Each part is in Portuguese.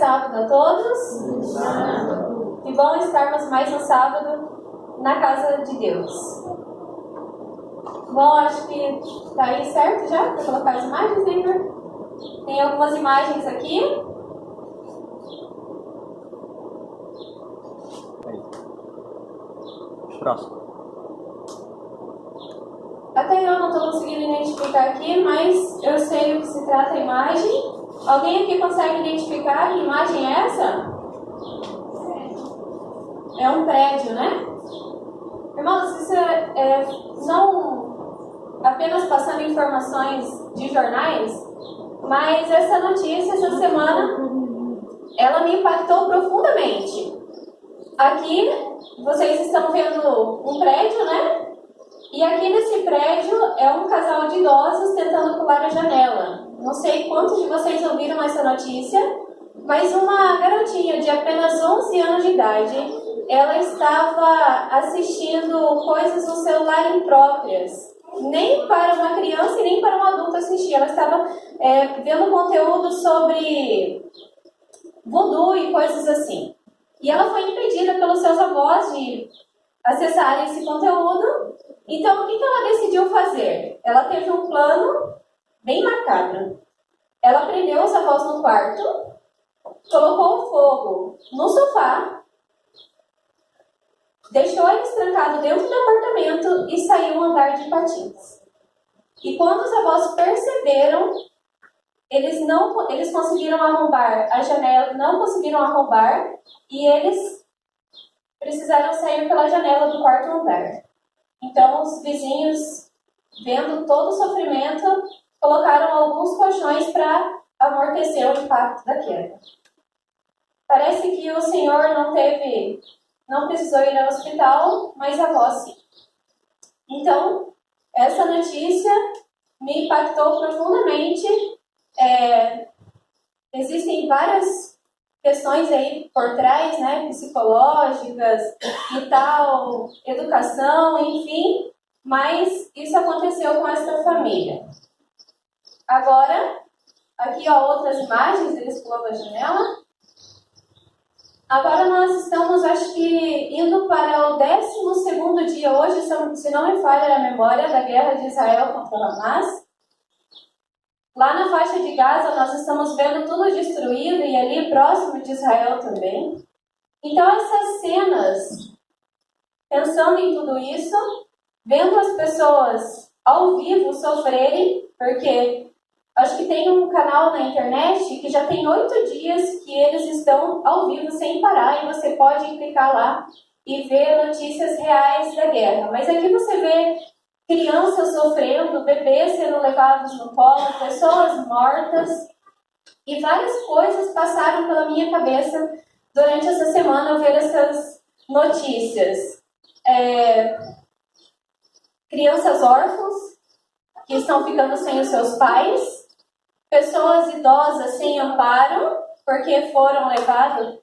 sábado a todos. E bom estarmos mais um sábado na casa de Deus. Bom, acho que está aí certo já para colocar as imagens, né, Igor? Tem algumas imagens aqui. Próximo. Até eu não estou conseguindo identificar aqui, mas eu sei o que se trata a imagem. Alguém aqui consegue identificar que imagem é essa? É um prédio, né? Irmãos, isso não apenas passando informações de jornais, mas essa notícia, essa semana, ela me impactou profundamente. Aqui, vocês estão vendo um prédio, né? E aqui nesse prédio é um casal de idosos tentando pular a janela. Não sei quantos de vocês ouviram essa notícia, mas uma garotinha de apenas 11 anos de idade, ela estava assistindo coisas no celular impróprias. Nem para uma criança e nem para um adulto assistir. Ela estava vendo conteúdo sobre voodoo e coisas assim. E ela foi impedida pelos seus avós de acessar esse conteúdo. Então, o que ela decidiu fazer? Ela teve um plano bem macabro. Ela prendeu os avós no quarto, colocou o fogo no sofá, deixou eles trancados dentro do apartamento e saiu andar de patins. E quando os avós perceberam, eles conseguiram arrombar a janela, não conseguiram arrombar, e eles precisaram sair pela janela do quarto andar. Então, os vizinhos, vendo todo o sofrimento, colocaram alguns colchões para amortecer o impacto da queda. Parece que o senhor não precisou ir ao hospital, mas a avó sim. Então, essa notícia me impactou profundamente. Existem várias questões aí por trás, né, psicológicas e tal, educação, enfim, mas isso aconteceu com essa família. Agora, aqui ó, outras imagens, eles pulando a janela. Agora nós estamos, acho que, indo para o 12º dia hoje, se não me falha a memória, da guerra de Israel contra o Hamas. Lá na faixa de Gaza, nós estamos vendo tudo destruído e ali próximo de Israel também. Então, essas cenas, pensando em tudo isso, vendo as pessoas ao vivo sofrerem, porque acho que tem um canal na internet que já tem 8 dias que eles estão ao vivo sem parar e você pode clicar lá e ver notícias reais da guerra. Mas aqui você vê crianças sofrendo, bebês sendo levados no colo, pessoas mortas. E várias coisas passaram pela minha cabeça durante essa semana ao ver essas notícias. Crianças órfãos que estão ficando sem os seus pais. Pessoas idosas sem amparo, porque foram levados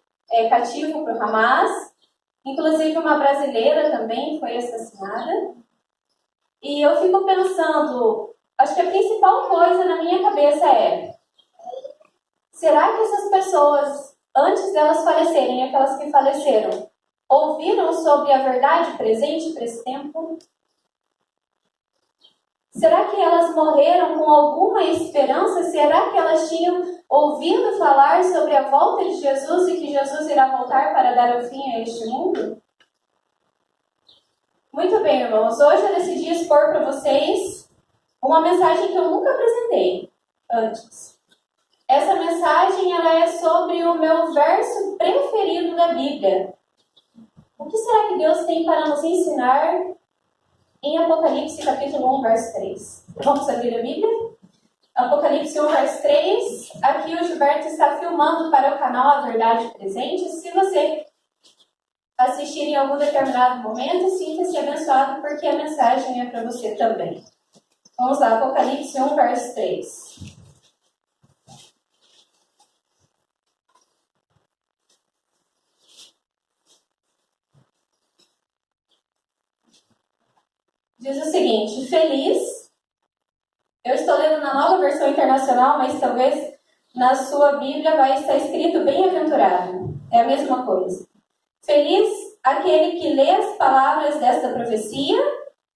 cativo para o Hamas. Inclusive uma brasileira também foi assassinada. E eu fico pensando, acho que a principal coisa na minha cabeça será que essas pessoas, antes delas falecerem, aquelas que faleceram, ouviram sobre a verdade presente para esse tempo? Será que elas morreram com alguma esperança? Será que elas tinham ouvido falar sobre a volta de Jesus e que Jesus irá voltar para dar o fim a este mundo? Muito bem, irmãos. Hoje eu decidi expor para vocês uma mensagem que eu nunca apresentei antes. Essa mensagem ela é sobre o meu verso preferido da Bíblia. O que será que Deus tem para nos ensinar em Apocalipse capítulo 1, verso 3? Vamos abrir a Bíblia? Apocalipse 1, verso 3. Aqui o Gilberto está filmando para o canal A Verdade Presente. Se você assistir em algum determinado momento, sinta-se abençoado, porque a mensagem é para você também. Vamos lá, Apocalipse 1, verso 3. Diz o seguinte: feliz. Eu estou lendo na Nova Versão Internacional, mas talvez na sua Bíblia vai estar escrito bem-aventurado. É a mesma coisa. Feliz aquele que lê as palavras desta profecia,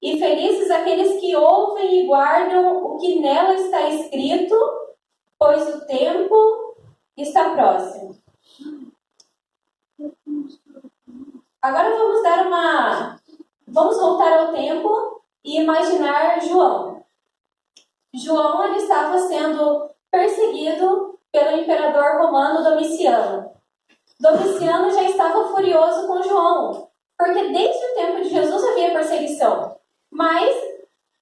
e felizes aqueles que ouvem e guardam o que nela está escrito, pois o tempo está próximo. Agora vamos voltar ao tempo e imaginar João. João ele estava sendo perseguido pelo imperador romano Domiciano. Domiciano já estava furioso com João, porque desde o tempo de Jesus havia perseguição, mas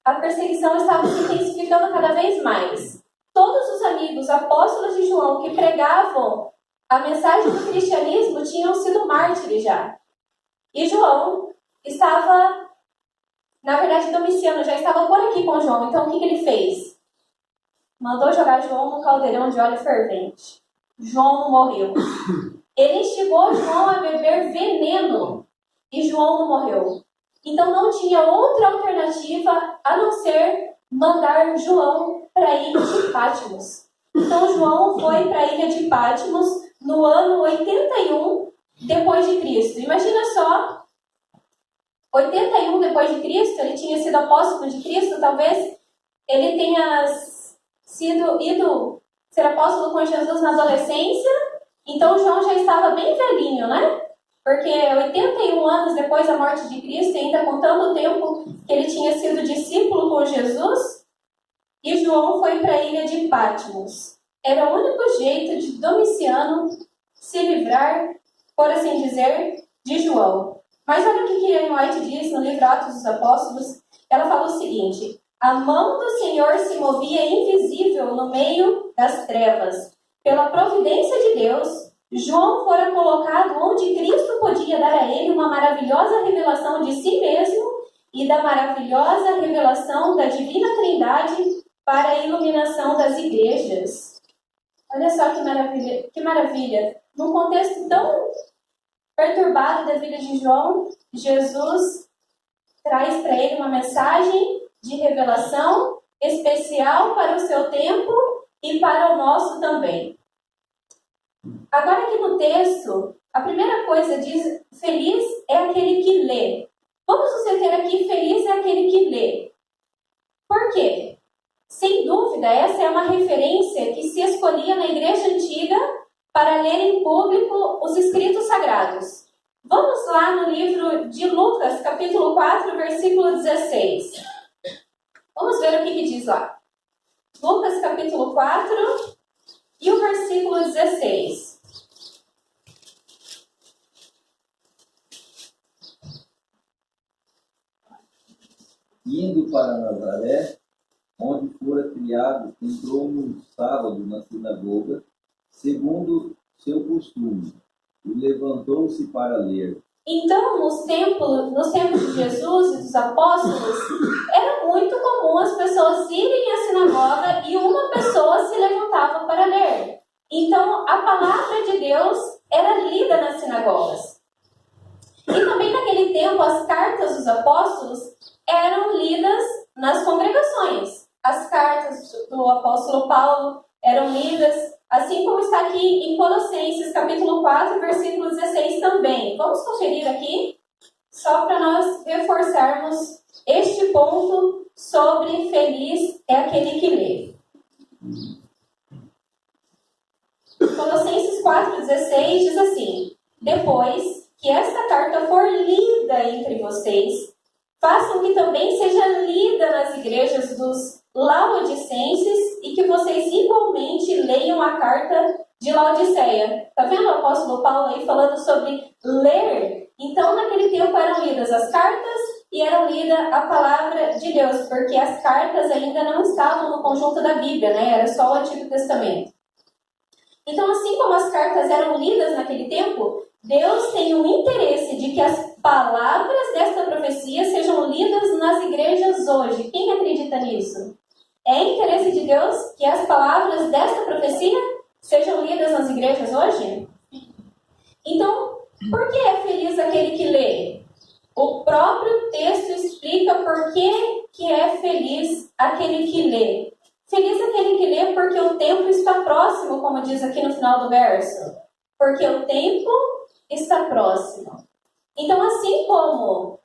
a perseguição estava se intensificando cada vez mais. Todos os amigos apóstolos de João que pregavam a mensagem do cristianismo tinham sido mártires já. E João estava, na verdade, Domiciano já estava por aqui com João. Então, o que ele fez? Mandou jogar João no caldeirão de óleo fervente. João não morreu. Ele instigou João a beber veneno e João não morreu. Então, não tinha outra alternativa a não ser mandar João para a ilha de Patmos. Então, João foi para a ilha de Patmos no ano 81 depois de Cristo. Imagina só, 81 depois de Cristo, ele tinha sido apóstolo de Cristo, talvez ele tenha ido ser apóstolo com Jesus na adolescência, então João já estava bem velhinho, né? Porque 81 anos depois da morte de Cristo, ainda com tanto tempo que ele tinha sido discípulo com Jesus, e João foi para a ilha de Patmos. Era o único jeito de Domiciano se livrar, por assim dizer, de João. Mas olha o que Ellen White diz no livro Atos dos Apóstolos. Ela fala o seguinte: a mão do Senhor se movia invisível no meio das trevas. Pela providência de Deus, João fora colocado onde Cristo podia dar a ele uma maravilhosa revelação de si mesmo e da maravilhosa revelação da Divina Trindade para a iluminação das igrejas. Olha só que maravilha, que maravilha. Num contexto tão perturbado da vida de João, Jesus traz para ele uma mensagem de revelação especial para o seu tempo e para o nosso também. Agora aqui no texto, a primeira coisa diz: feliz é aquele que lê. Vamos nos deter aqui: feliz é aquele que lê. Por quê? Sem dúvida, essa é uma referência que se escolhia na igreja antiga para ler em público os escritos sagrados. Vamos lá no livro de Lucas, capítulo 4, versículo 16. Vamos ver o que diz lá. Lucas, capítulo 4 e o versículo 16. Indo para Nazaré, onde fora criado, entrou no sábado na sinagoga, segundo seu costume, e levantou-se para ler. Então, nos tempos de Jesus e dos apóstolos, era muito comum as pessoas irem à sinagoga e uma pessoa se levantava para ler. Então, a palavra de Deus era lida nas sinagogas. E também naquele tempo, as cartas dos apóstolos eram lidas nas congregações. As cartas do apóstolo Paulo eram lidas, assim como está aqui em Colossenses, capítulo 4, versículo 16 também. Vamos conferir aqui, só para nós reforçarmos este ponto sobre feliz é aquele que lê. Colossenses 4,16 diz assim: depois que esta carta for lida entre vocês, façam que também seja lida nas igrejas dos laodicenses e que vocês igualmente leiam a carta de Laodiceia. Está vendo o apóstolo Paulo aí falando sobre ler? Então, naquele tempo eram lidas as cartas e eram lida a palavra de Deus, porque as cartas ainda não estavam no conjunto da Bíblia, né? Era só o Antigo Testamento. Então, assim como as cartas eram lidas naquele tempo, Deus tem um interesse de que as palavras desta profecia sejam lidas nas igrejas hoje. Quem acredita nisso? É interesse de Deus que as palavras desta profecia sejam lidas nas igrejas hoje? Então, por que é feliz aquele que lê? O próprio texto explica por que é feliz aquele que lê. Feliz aquele que lê, porque o tempo está próximo, como diz aqui no final do verso. Porque o tempo está próximo. Então, assim como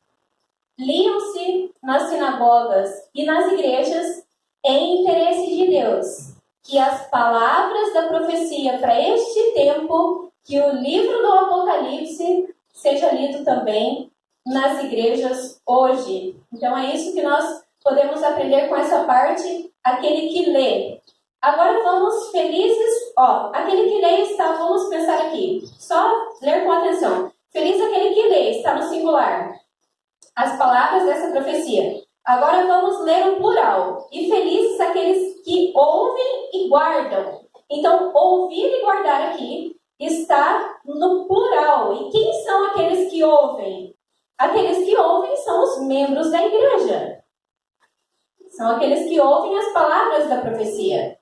liam-se nas sinagogas e nas igrejas, é interesse de Deus que as palavras da profecia para este tempo, que o livro do Apocalipse seja lido também nas igrejas hoje. Então é isso que nós podemos aprender com essa parte, aquele que lê. Agora vamos felizes, aquele que lê está, vamos pensar aqui, só ler com atenção. Feliz aquele que lê, está no singular, as palavras dessa profecia. Agora vamos ler o plural. E felizes aqueles que ouvem e guardam. Então, ouvir e guardar aqui está no plural. E quem são aqueles que ouvem? Aqueles que ouvem são os membros da igreja. São aqueles que ouvem as palavras da profecia.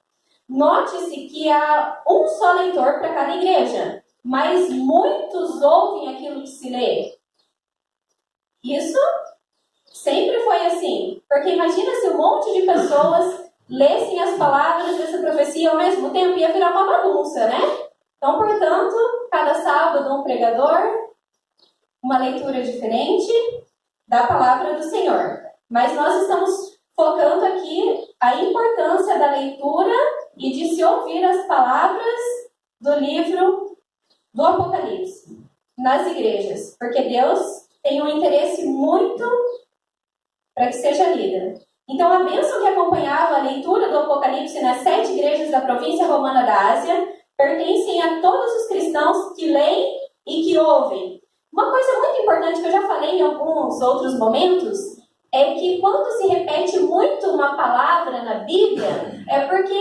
Note-se que há um só leitor para cada igreja, mas muitos ouvem aquilo que se lê. Isso sempre foi assim. Porque imagina se um monte de pessoas lessem as palavras dessa profecia ao mesmo tempo, ia virar uma bagunça, né? Então, portanto, cada sábado um pregador, uma leitura diferente da palavra do Senhor. Mas nós estamos focando aqui a importância da leitura e de se ouvir as palavras do livro do Apocalipse nas igrejas. Porque Deus tem um interesse muito para que seja lida. Então, a bênção que acompanhava a leitura do Apocalipse nas 7 igrejas da província romana da Ásia pertencem a todos os cristãos que leem e que ouvem. Uma coisa muito importante que eu já falei em alguns outros momentos é que quando se repete muito uma palavra na Bíblia, é porque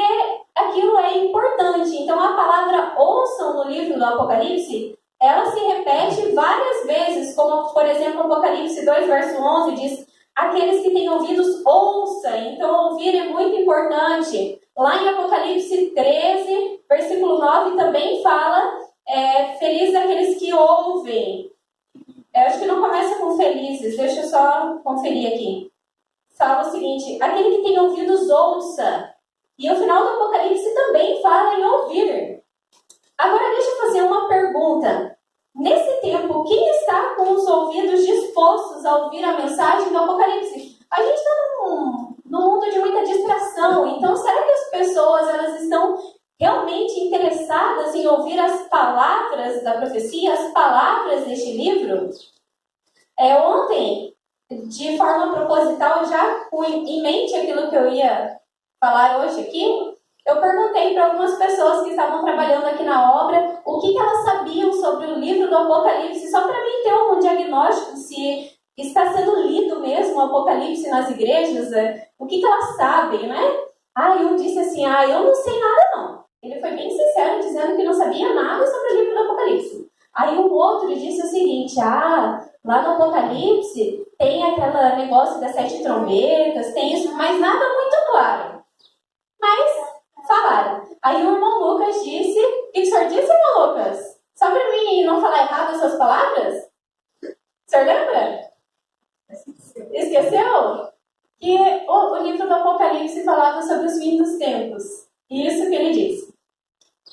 aquilo é importante. Então, a palavra ouçam no livro do Apocalipse, ela se repete várias vezes, como, por exemplo, Apocalipse 2, verso 11 diz: aqueles que têm ouvidos, ouça. Então, ouvir é muito importante. Lá em Apocalipse 13, versículo 9, também fala, feliz aqueles que ouvem. Eu acho que não começa com felizes, deixa eu só conferir aqui. Fala o seguinte: aquele que tem ouvidos, ouça. E o final do Apocalipse também fala em ouvir. Agora, deixa eu fazer uma pergunta. Nesse tempo, quem está com os ouvidos dispostos a ouvir a mensagem do Apocalipse? A gente está num mundo de muita distração. Então, será que as pessoas elas estão realmente interessadas em ouvir as palavras da profecia, as palavras deste livro? Ontem, de forma proposital, já com em mente aquilo que eu ia falar hoje aqui, eu perguntei para algumas pessoas que estavam trabalhando aqui na obra o que elas sabiam sobre o livro do Apocalipse, só para mim ter um diagnóstico se está sendo lido mesmo o Apocalipse nas igrejas, o que elas sabem, né? Um disse assim: eu não sei nada não. Ele foi bem sincero dizendo que não sabia nada sobre o livro do Apocalipse. Aí um outro disse o seguinte: lá no Apocalipse tem aquele negócio das 7 trombetas, tem isso, mas nada muito claro. Mas falaram. Aí o irmão Lucas disse: o que o senhor disse, irmão Lucas? Só para mim não falar errado as suas palavras? O senhor lembra? Esqueceu? Que o livro do Apocalipse falava sobre os fins dos tempos. Isso que ele disse.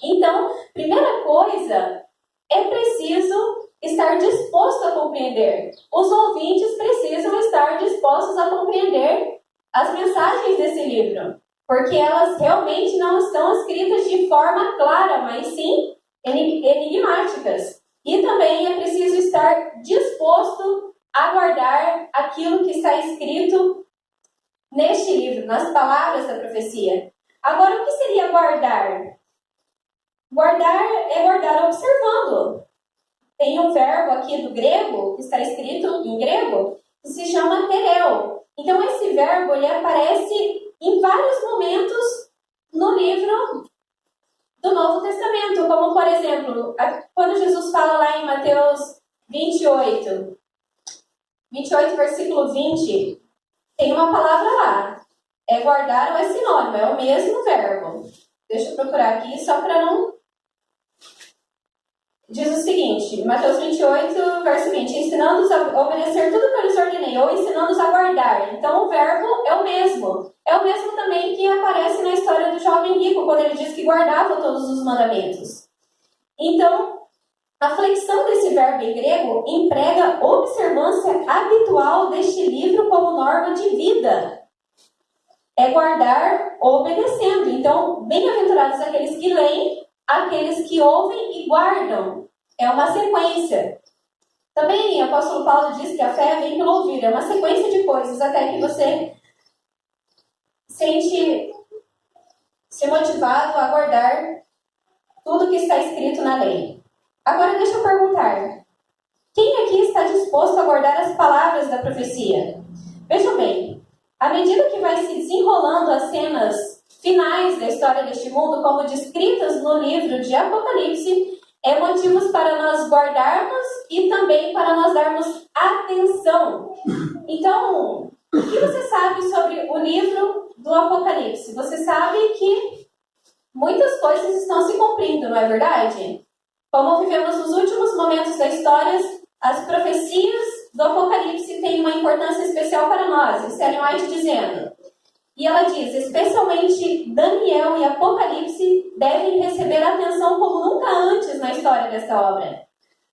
Então, primeira coisa, é preciso estar disposto a compreender. Os ouvintes precisam estar dispostos a compreender as mensagens desse livro. Porque elas realmente não estão escritas de forma clara, mas sim enigmáticas. E também é preciso estar disposto a guardar aquilo que está escrito neste livro, nas palavras da profecia. Agora, o que seria guardar? Guardar é guardar observando. Tem um verbo aqui do grego, que está escrito em grego, que se chama tereu. Então, esse verbo ele aparece em vários momentos no livro do Novo Testamento, como, por exemplo, quando Jesus fala lá em Mateus 28, versículo 20, tem uma palavra lá. Guardar ou é sinônimo, é o mesmo verbo. Deixa eu procurar aqui, só para não... Diz o seguinte, Mateus 28, verso 20, ensinando-os a obedecer tudo que eu lhes ordenei, ou ensinando-os a guardar. Então, o verbo é o mesmo. é o mesmo também que aparece na história do jovem rico, quando ele diz que guardava todos os mandamentos. Então, a flexão desse verbo em grego emprega observância habitual deste livro como norma de vida. É guardar obedecendo. Então, bem-aventurados aqueles que leem, aqueles que ouvem e guardam. É uma sequência. Também o apóstolo Paulo diz que a fé vem pelo ouvir. É uma sequência de coisas até que você sente se motivado a guardar tudo que está escrito na lei. Agora deixa eu perguntar. Quem aqui está disposto a guardar as palavras da profecia? Vejam bem, à medida que vai se desenrolando as cenas finais da história deste mundo, como descritas no livro de Apocalipse, é motivos para nós guardarmos e também para nós darmos atenção. Então, o que você sabe sobre o livro do Apocalipse? Você sabe que muitas coisas estão se cumprindo, não é verdade? Como vivemos nos últimos momentos da história, as profecias do Apocalipse têm uma importância especial para nós. Ellen White dizendo, e ela diz, especialmente Daniel e Apocalipse devem receber atenção como nunca antes na história desta obra.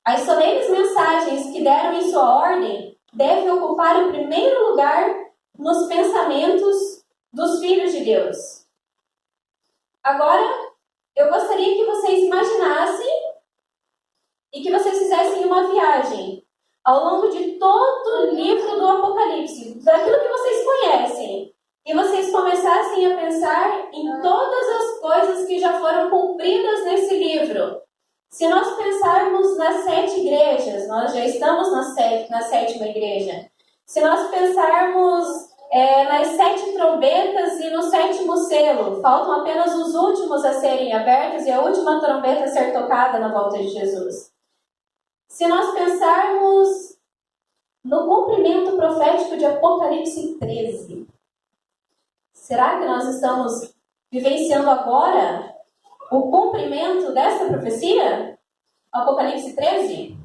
As solenes mensagens que deram em sua ordem devem ocupar o primeiro lugar nos pensamentos dos filhos de Deus. Agora, eu gostaria que vocês imaginassem e que vocês fizessem uma viagem ao longo de todo o livro do Apocalipse, daquilo que vocês conhecem, e vocês começassem a pensar em todas as coisas que já foram cumpridas nesse livro. Se nós pensarmos nas 7 igrejas, nós já estamos na 7ª igreja. Se nós pensarmos nas 7 trombetas e no 7º selo, faltam apenas os últimos a serem abertos e a última trombeta a ser tocada na volta de Jesus. Se nós pensarmos no cumprimento profético de Apocalipse 13, será que nós estamos vivenciando agora o cumprimento dessa profecia? Apocalipse 13?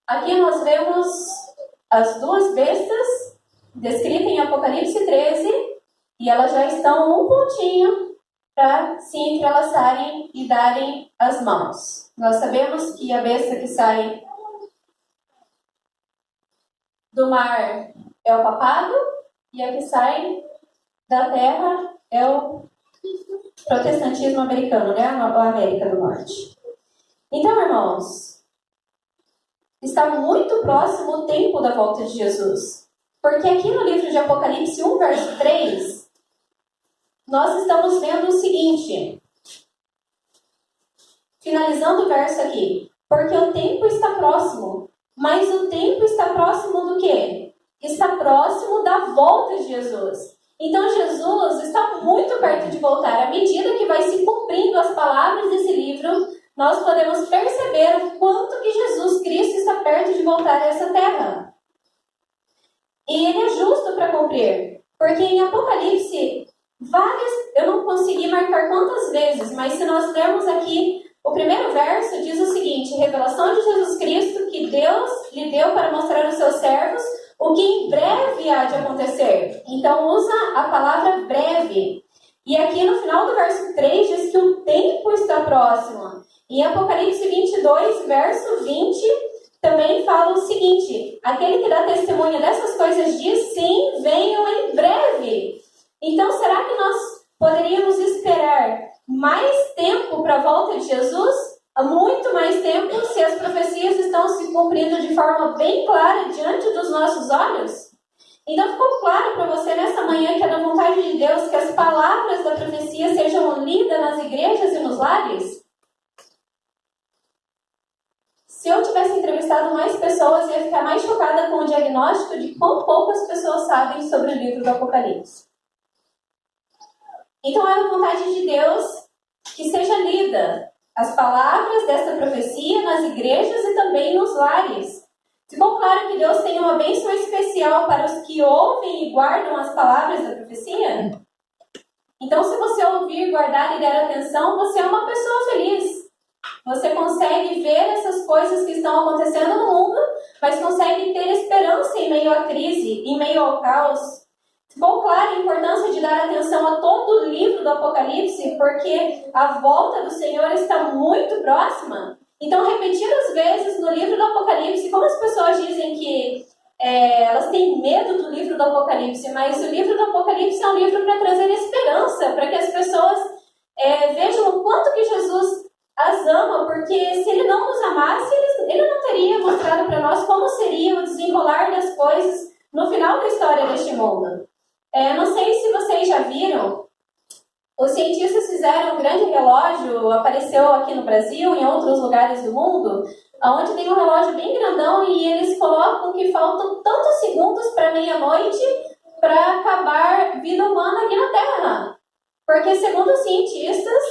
Aqui nós vemos as 2 bestas descritas em Apocalipse 13 e elas já estão um pontinho para se entrelaçarem e darem as mãos. Nós sabemos que a besta que sai do mar é o papado e a que sai da terra é o protestantismo americano, né? A América do Norte. Então, irmãos, está muito próximo o tempo da volta de Jesus. Porque aqui no livro de Apocalipse 1, verso 3, nós estamos vendo o seguinte, finalizando o verso aqui, porque o tempo está próximo, mas o tempo está próximo do quê? Está próximo da volta de Jesus. Então Jesus está muito perto de voltar. À medida que vai se cumprindo as palavras desse livro, nós podemos perceber o quanto que Jesus Cristo está perto de voltar a essa terra. E ele é justo para cumprir, porque em Apocalipse, eu não consegui marcar quantas vezes, mas se nós lermos aqui, o primeiro verso diz o seguinte, revelação de Jesus Cristo que Deus lhe deu para mostrar aos seus servos o que em breve há de acontecer. Então usa a palavra breve. E aqui no final do verso 3 diz que o tempo está próximo. Em Apocalipse 22, verso 20, também fala o seguinte, aquele que dá testemunha dessas coisas diz, sim, venham em breve. Então, será que nós poderíamos esperar mais tempo para a volta de Jesus? Muito mais tempo, se as profecias estão se cumprindo de forma bem clara diante dos nossos olhos? Então, ficou claro para você nessa manhã que é da vontade de Deus que as palavras da profecia sejam lidas nas igrejas e nos lares? Se eu tivesse entrevistado mais pessoas, eu ia ficar mais chocada com o diagnóstico de quão poucas pessoas sabem sobre o livro do Apocalipse. Então, é a vontade de Deus que seja lida as palavras desta profecia nas igrejas e também nos lares. Ficou claro que Deus tem uma bênção especial para os que ouvem e guardam as palavras da profecia? Então, se você ouvir, guardar e der atenção, você é uma pessoa feliz. Você consegue ver essas coisas que estão acontecendo no mundo, mas consegue ter esperança em meio à crise, em meio ao caos. Ficou clara a importância de dar atenção a todo o livro do Apocalipse, porque a volta do Senhor está muito próxima. Então, repetidas vezes no livro do Apocalipse, como as pessoas dizem que elas têm medo do livro do Apocalipse, mas o livro do Apocalipse é um livro para trazer esperança, para que as pessoas vejam o quanto que Jesus as ama, porque se ele não nos amasse, ele não teria mostrado para nós como seria o desenrolar das coisas no final da história deste mundo. Não sei se vocês já viram, os cientistas fizeram um grande relógio, apareceu aqui no Brasil, em outros lugares do mundo, onde tem um relógio bem grandão e eles colocam que faltam tantos segundos para meia-noite para acabar vida humana aqui na Terra. Porque, segundo os cientistas,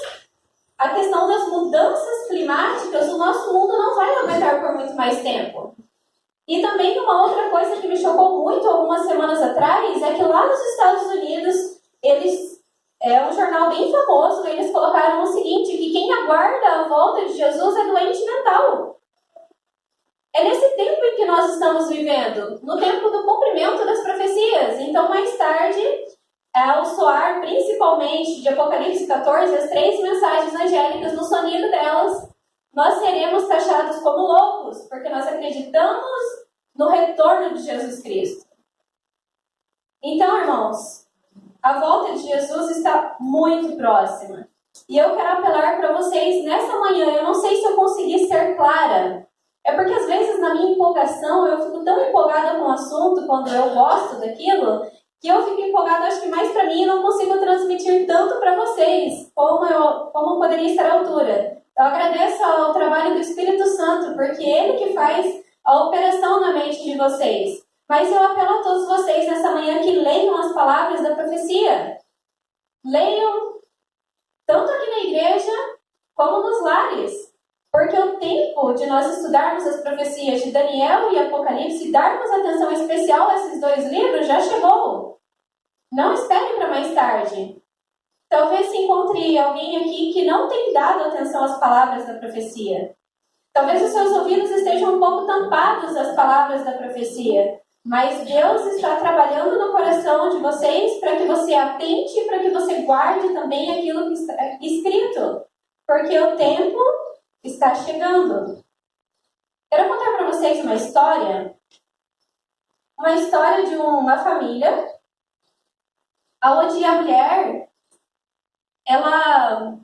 a questão das mudanças climáticas, o nosso mundo não vai aguentar por muito mais tempo. E também uma outra coisa que me chocou muito algumas semanas atrás é que lá nos Estados Unidos, um jornal bem famoso, eles colocaram o seguinte, que quem aguarda a volta de Jesus é doente mental. É nesse tempo em que nós estamos vivendo, no tempo do cumprimento das profecias. Então, mais tarde, ao soar principalmente de Apocalipse 14, as 3 mensagens angélicas no sonido delas, nós seremos taxados como loucos, porque nós acreditamos no retorno de Jesus Cristo. Então, irmãos, a volta de Jesus está muito próxima. E eu quero apelar para vocês nessa manhã, eu não sei se eu consegui ser clara, é porque às vezes na minha empolgação, eu fico tão empolgada com o assunto, quando eu gosto daquilo, que eu fico empolgada, acho que mais para mim, e não consigo transmitir tanto para vocês, como poderia estar à altura. Eu agradeço ao trabalho do Espírito Santo, porque ele que faz a operação na mente de vocês. Mas eu apelo a todos vocês nessa manhã que leiam as palavras da profecia. Leiam, tanto aqui na igreja, como nos lares. Porque o tempo de nós estudarmos as profecias de Daniel e Apocalipse e darmos atenção especial a esses 2 livros já chegou. Não espere para mais tarde. Talvez se encontre alguém aqui que não tem dado atenção às palavras da profecia. Talvez os seus ouvidos estejam um pouco tampados às palavras da profecia. Mas Deus está trabalhando no coração de vocês para que você atente e para que você guarde também aquilo que está escrito. Porque o tempo está chegando. Quero contar para vocês uma história de uma família onde a mulher ela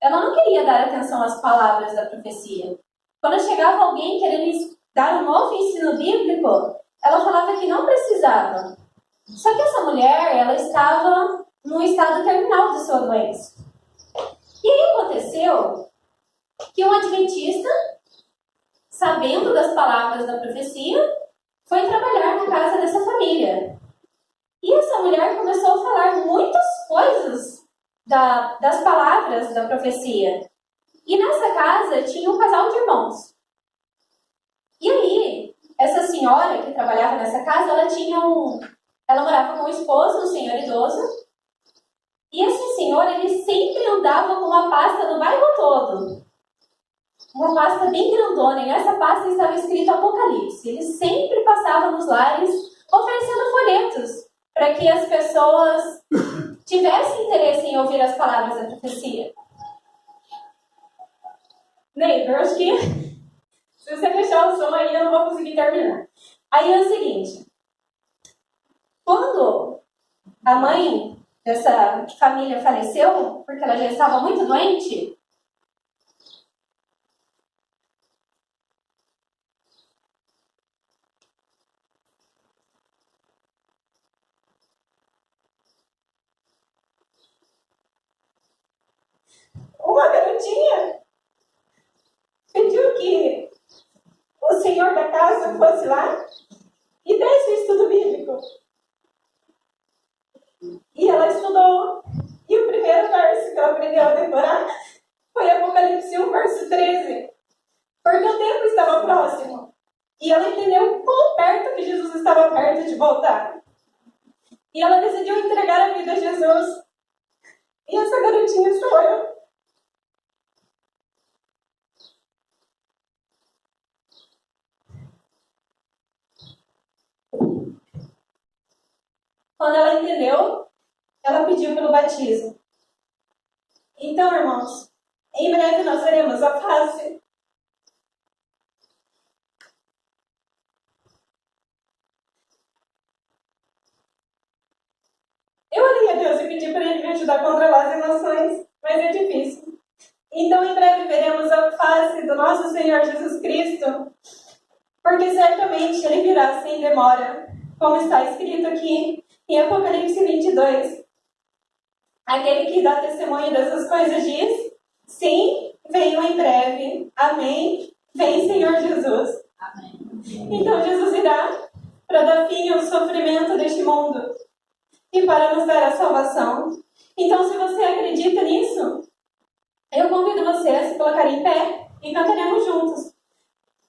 não queria dar atenção às palavras da profecia. Quando chegava alguém querendo dar um novo ensino bíblico, ela falava que não precisava. Só que essa mulher, ela estava num estado terminal de sua doença. E aí aconteceu que um adventista, sabendo das palavras da profecia, foi trabalhar na casa dessa família. E essa mulher começou a falar muitas coisas das palavras da profecia. E nessa casa tinha um casal de irmãos. E aí, essa senhora que trabalhava nessa casa, ela morava com o esposo, um senhor idoso. E esse senhor, ele sempre andava com uma pasta no bairro todo. Uma pasta bem grandona, e nessa pasta estava escrito Apocalipse. Ele sempre passava nos lares oferecendo folhetos para que as pessoas tivessem interesse em ouvir as palavras da profecia. Ney, eu acho que se você fechar o som aí, eu não vou conseguir terminar. Aí é o seguinte, quando a mãe dessa família faleceu, porque ela já estava muito doente, uma garotinha pediu que o senhor da casa fosse lá e desse o estudo bíblico. E ela estudou. E o primeiro verso que ela aprendeu a decorar foi Apocalipse 1, verso 13. Porque o tempo estava próximo. E ela entendeu quão perto que Jesus estava perto de voltar. E ela decidiu entregar a vida a Jesus. E essa garotinha sou eu. batismo. Então, irmãos, em breve nós veremos a face Eu orei a Deus e pedi para Ele me ajudar a controlar as emoções, mas é difícil. Então, em breve veremos a face do nosso Senhor Jesus Cristo, porque certamente Ele virá sem demora, como está escrito aqui em Apocalipse 22. Aquele que dá testemunho dessas coisas diz: sim, venho em breve. Amém. Vem, Senhor Jesus. Amém. Então, Jesus irá para dar fim ao sofrimento deste mundo e para nos dar a salvação. Então, se você acredita nisso, eu convido você a se colocar em pé e cantaremos juntos.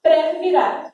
Breve virá.